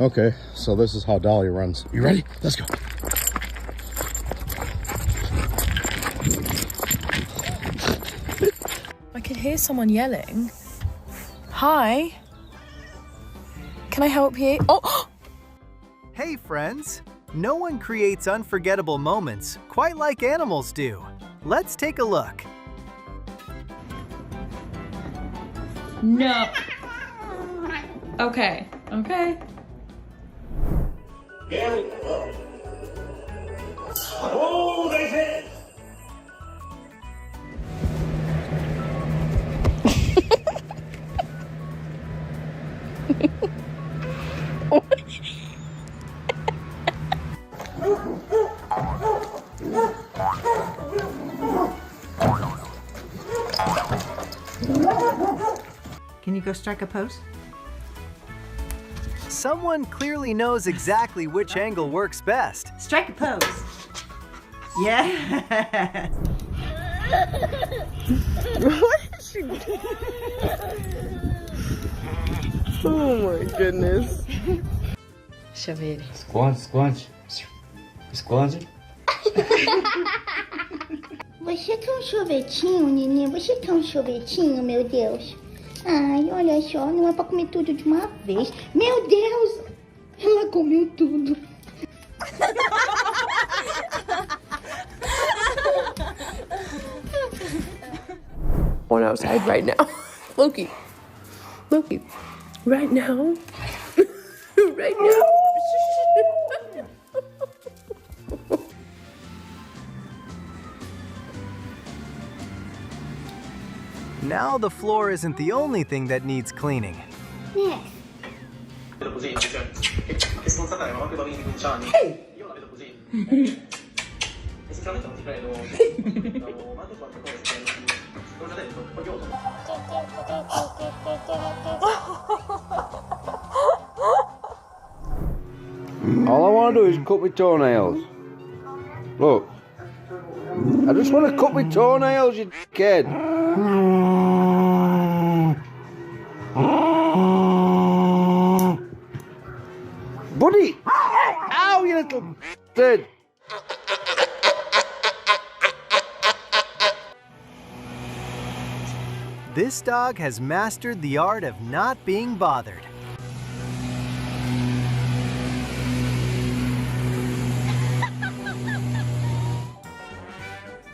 Okay, so this is how Dolly runs. You ready? Let's go. I could hear someone yelling. Hi. Can I help you? Oh! Hey friends! No one creates unforgettable moments quite like animals do. Let's take a look. No. Okay. Okay. Oh, they hit! Can you go strike a pose? Someone clearly knows exactly which angle works best. Strike a pose. Yeah. What is she doing? Oh my goodness. Deixa eu ver. Esconde. Esconde. Você quer um sorvetinho, neném? Você quer um sorvetinho, meu Deus? Ai, olha só, não é pra comer tudo de uma vez. Meu Deus! Ela comeu tudo. One outside right now. Loki, right now. Right now. Now the floor isn't the only thing that needs cleaning. Yes. All I want to do is cut my toenails. Look. I just want to cut my toenails, you kid. Buddy! Ow, you little bastard! This dog has mastered the art of not being bothered.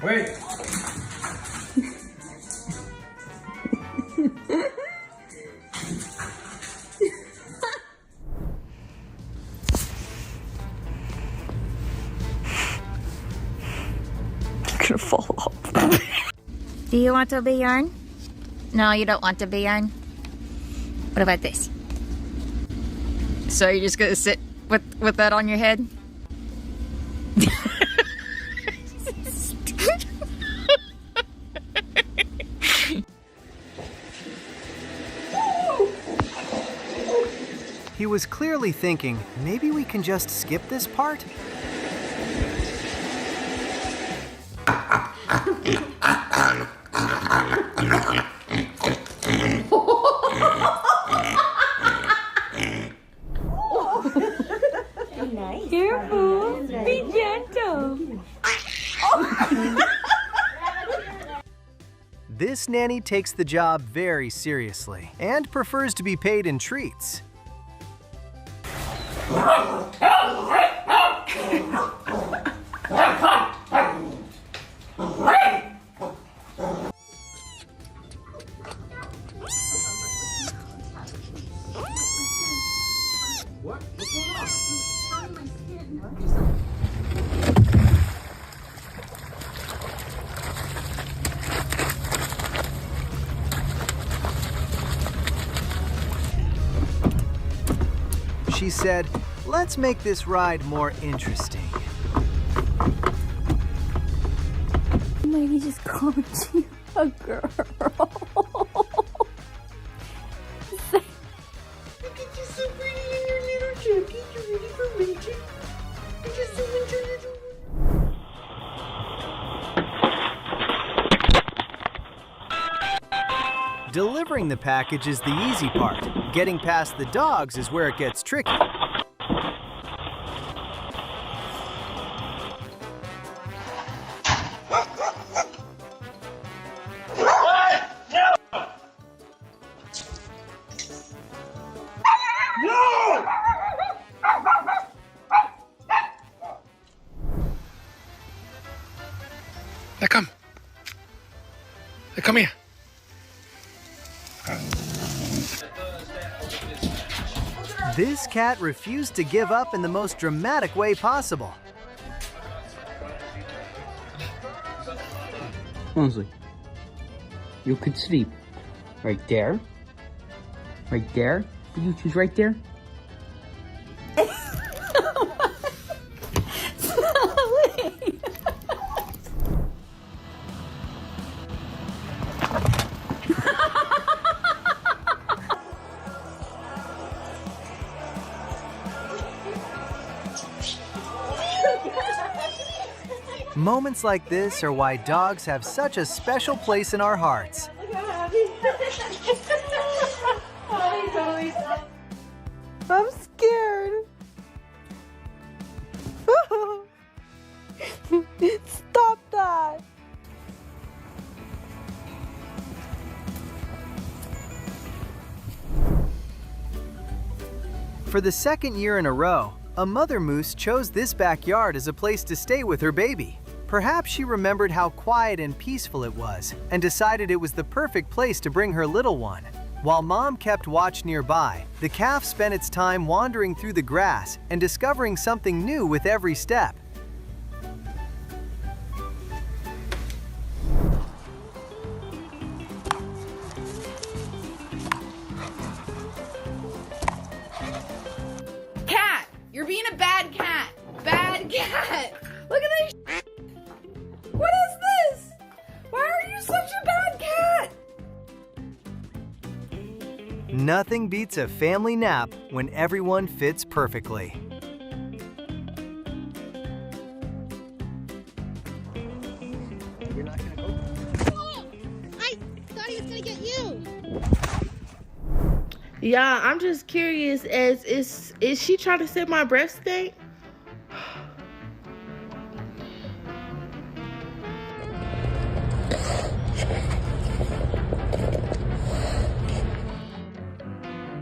Wait! I'm gonna fall off. Do you want to be yarn? No, you don't want to be yarn. What about this? So you're just gonna sit with that on your head? He was clearly thinking, maybe we can just skip this part? Careful. Be gentle. This nanny takes the job very seriously and prefers to be paid in treats. She said, let's make this ride more interesting. Lady just called you a girl. Look at you, so pretty in your little jacket. You ready for winter? You just so winter little. Delivering the package is the easy part. Getting past the dogs is where it gets tricky. Now come. Now come here. This cat refused to give up in the most dramatic way possible. Honestly, you could sleep right there. Right there. You choose right there. Moments like this are why dogs have such a special place in our hearts. I'm scared. Stop that. For the second year in a row, a mother moose chose this backyard as a place to stay with her baby. Perhaps she remembered how quiet and peaceful it was and decided it was the perfect place to bring her little one. While Mom kept watch nearby, the calf spent its time wandering through the grass and discovering something new with every step. Cat! You're being a bad cat! Bad cat! Look at this! What is this? Why are you such a bad cat? Nothing beats a family nap when everyone fits perfectly. I thought he was gonna get you. Yeah, I'm just curious, is she trying to set my breast stink?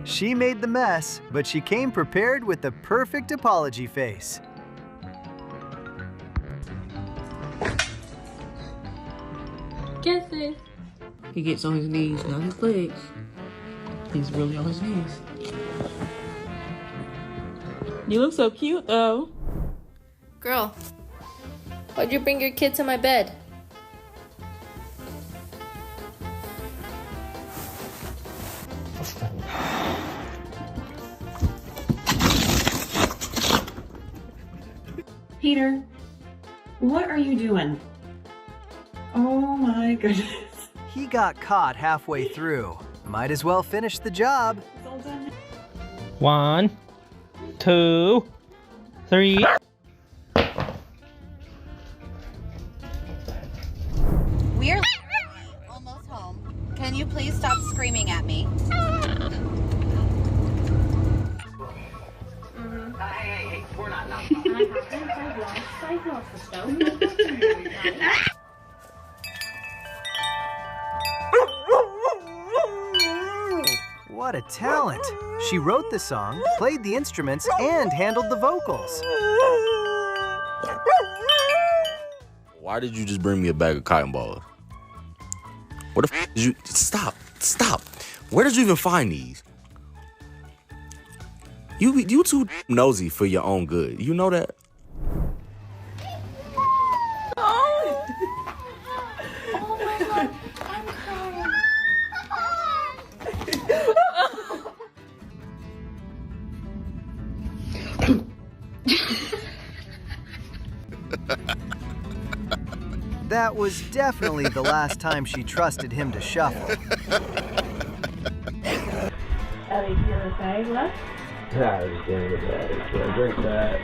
She made the mess, but she came prepared with the perfect apology face. Guess it. He gets on his knees, not his legs. He's really on his knees. You look so cute, though. Girl, why'd you bring your kid to my bed? Peter, what are you doing? Oh my goodness. He got caught halfway through. Might as well finish the job. 1, 2, 3. We're almost home. Can you please stop screaming at me? We're not What a talent! She wrote the song, played the instruments, and handled the vocals. Why did you just bring me a bag of cotton balls? What the f did you... Stop. Where did you even find these? You too nosy for your own good. You know that? Oh my God, I'm crying. That was definitely the last time she trusted him to shuffle. Ellie, you want a bag left? Drink that.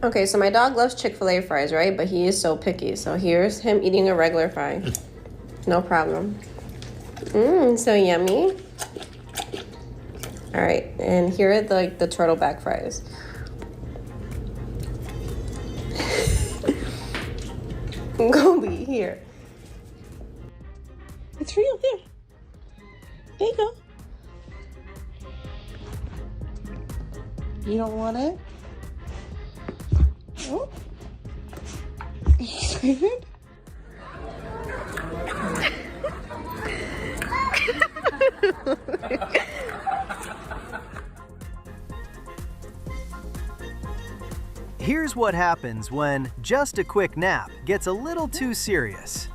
Okay, so my dog loves Chick-fil-A fries, right? But he is so picky. So here's him eating a regular fry. No problem. So yummy. All right, and here are the turtleback fries. Goldie, here. It's for you. Here. There you go. You don't want it? Oh. Excited? Here's what happens when just a quick nap gets a little too serious.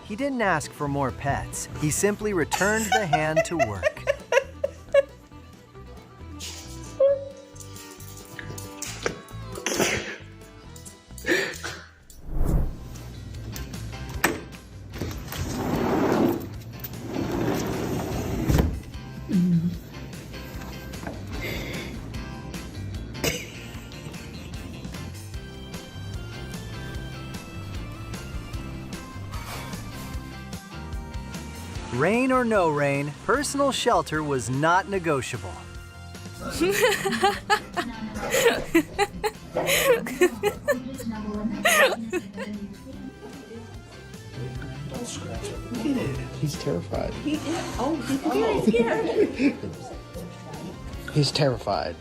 He didn't ask for more pets. He simply returned the hand to work. Rain or no rain, personal shelter was not negotiable. He's terrified. He is. Oh, he's very scared. He's terrified.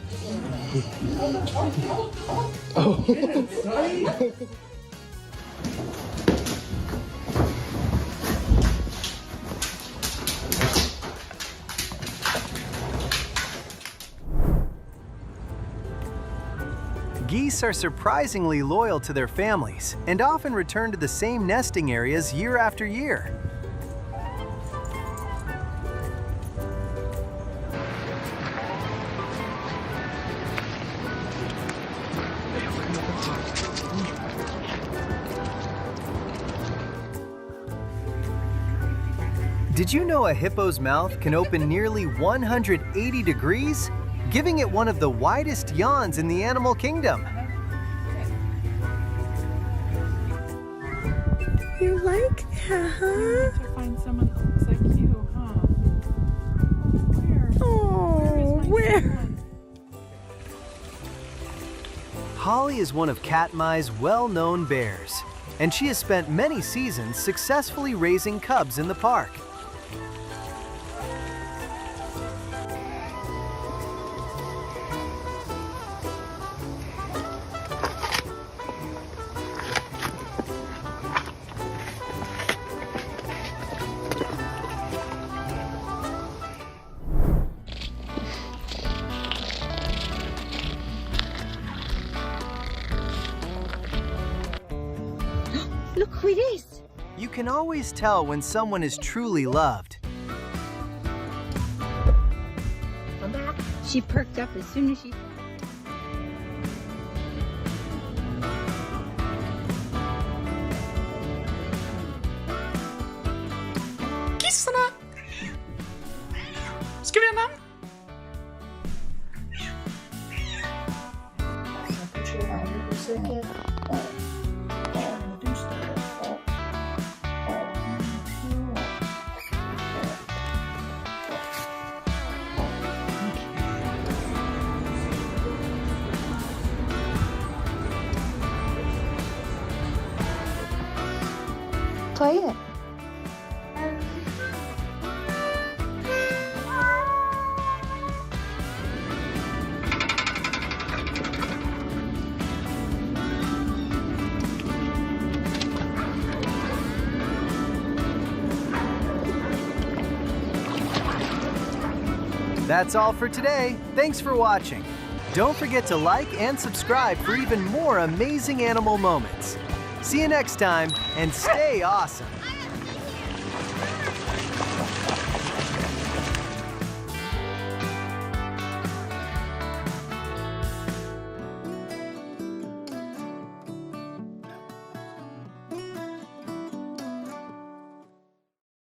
Oh. Geese are surprisingly loyal to their families and often return to the same nesting areas year after year. Did you know a hippo's mouth can open nearly 180 degrees? Giving it one of the widest yawns in the animal kingdom. You like that, huh? To find someone that looks like you, huh? Oh, where? Holly is one of Katmai's well-known bears, and she has spent many seasons successfully raising cubs in the park. Look who it is. You can always tell when someone is truly loved. She perked up as soon as she... Kissana. Ska vi göra namn? Play it. That's all for today. Thanks for watching. Don't forget to like and subscribe for even more amazing animal moments. See you next time, and stay awesome.